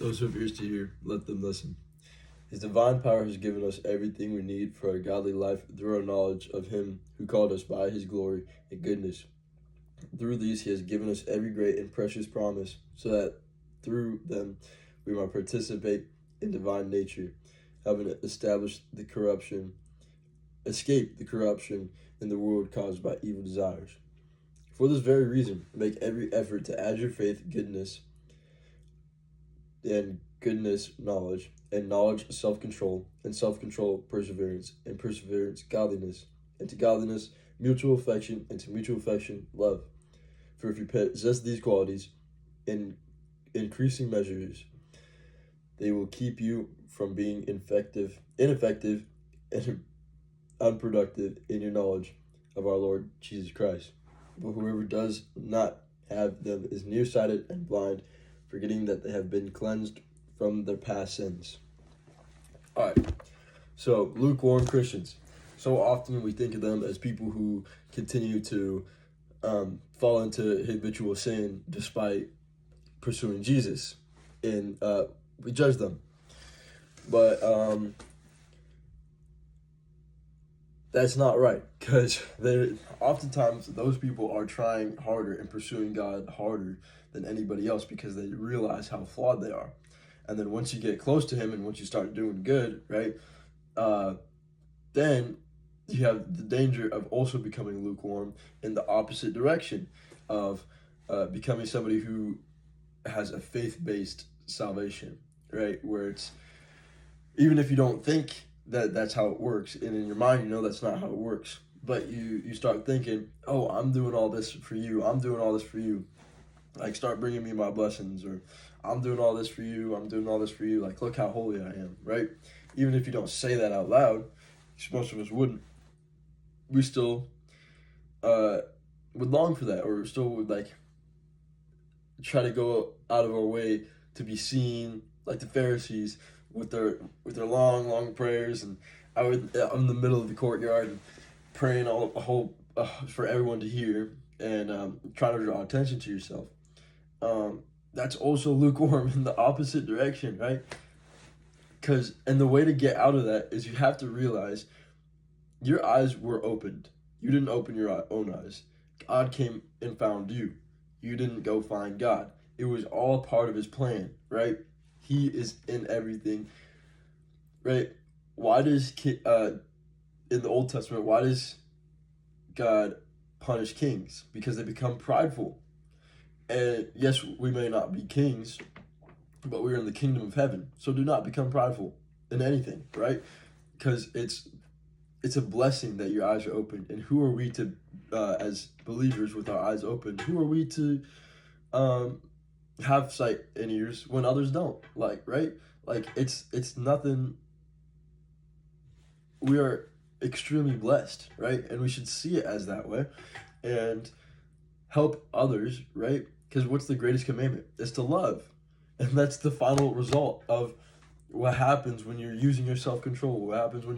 Those who have ears to hear, let them listen. His divine power has given us everything we need for a godly life through our knowledge of Him who called us by His glory and goodness. Through these, He has given us every great and precious promise, so that through them we might participate in divine nature, having established escape the corruption in the world caused by evil desires. For this very reason, make every effort to add your faith goodness, and goodness knowledge, and knowledge self-control, and self-control perseverance, and perseverance godliness, and to godliness mutual affection, and to mutual affection love. For if you possess these qualities in increasing measures, they will keep you from being ineffective, and unproductive in your knowledge of our Lord Jesus Christ. But whoever does not have them is nearsighted and blind, forgetting that they have been cleansed from their past sins. All right, so lukewarm Christians. So often we think of them as people who continue to fall into habitual sin despite pursuing Jesus, and we judge them. But that's not right, because oftentimes those people are trying harder and pursuing God harder than anybody else because they realize how flawed they are. And then once you get close to Him and once you start doing good, right, then you have the danger of also becoming lukewarm in the opposite direction of becoming somebody who has a faith-based salvation, right, where it's, even if you don't think that that's how it works, and in your mind you know that's not how it works, but you start thinking, oh, I'm doing all this for you, I'm doing all this for you, like start bringing me my blessings, or I'm doing all this for you, I'm doing all this for you, like look how holy I am, right? Even if you don't say that out loud, most of us wouldn't, we still would long for that, or still would like try to go out of our way to be seen like the Pharisees with their long prayers, and I'm in the middle of the courtyard and praying for everyone to hear, and trying to draw attention to yourself. That's also lukewarm in the opposite direction, right? And the way to get out of that is you have to realize your eyes were opened. You didn't open your own eyes. God came and found you. You didn't go find God. It was all part of His plan, right? He is in everything, right? Why does in the Old Testament, why does God punish kings? Because they become prideful. And yes, we may not be kings, but we're in the kingdom of heaven. So do not become prideful in anything, right? Because it's a blessing that your eyes are open. And who are we to, as believers with our eyes open, who are we to have sight and ears when others don't? Like, right? Like, it's nothing. We are extremely blessed, right? And we should see it as that way and help others, right? Because what's the greatest commandment? It's to love. And that's the final result of what happens when you're using your self-control, what happens when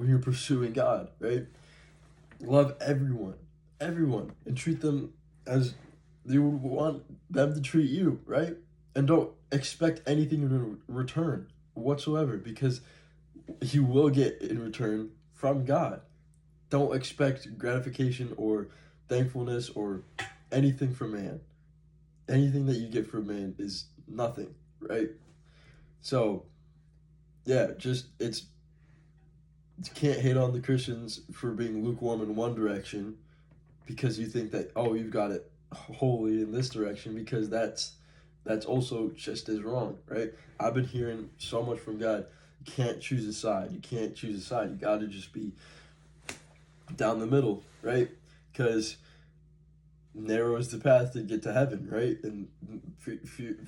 you're pursuing God, right? Love everyone, and treat them as you would want them to treat you, right? And don't expect anything in return whatsoever, because you will get in return from God. Don't expect gratification or thankfulness or anything from man. Anything that you get from man is nothing, right? So, yeah, you can't hate on the Christians for being lukewarm in one direction because you think that, oh, you've got it holy in this direction, because that's also just as wrong, right? I've been hearing so much from God. You can't choose a side. You got to just be down the middle, right? Because narrow is the path to get to heaven, right? And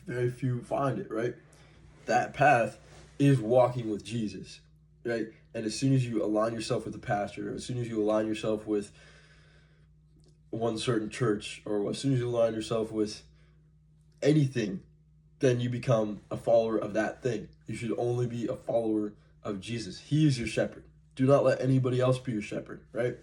very few find it, right? That path is walking with Jesus, right? And as soon as you align yourself with the pastor, as soon as you align yourself with one certain church, or as soon as you align yourself with anything, then you become a follower of that thing. You should only be a follower of Jesus. He is your shepherd. Do not let anybody else be your shepherd, right?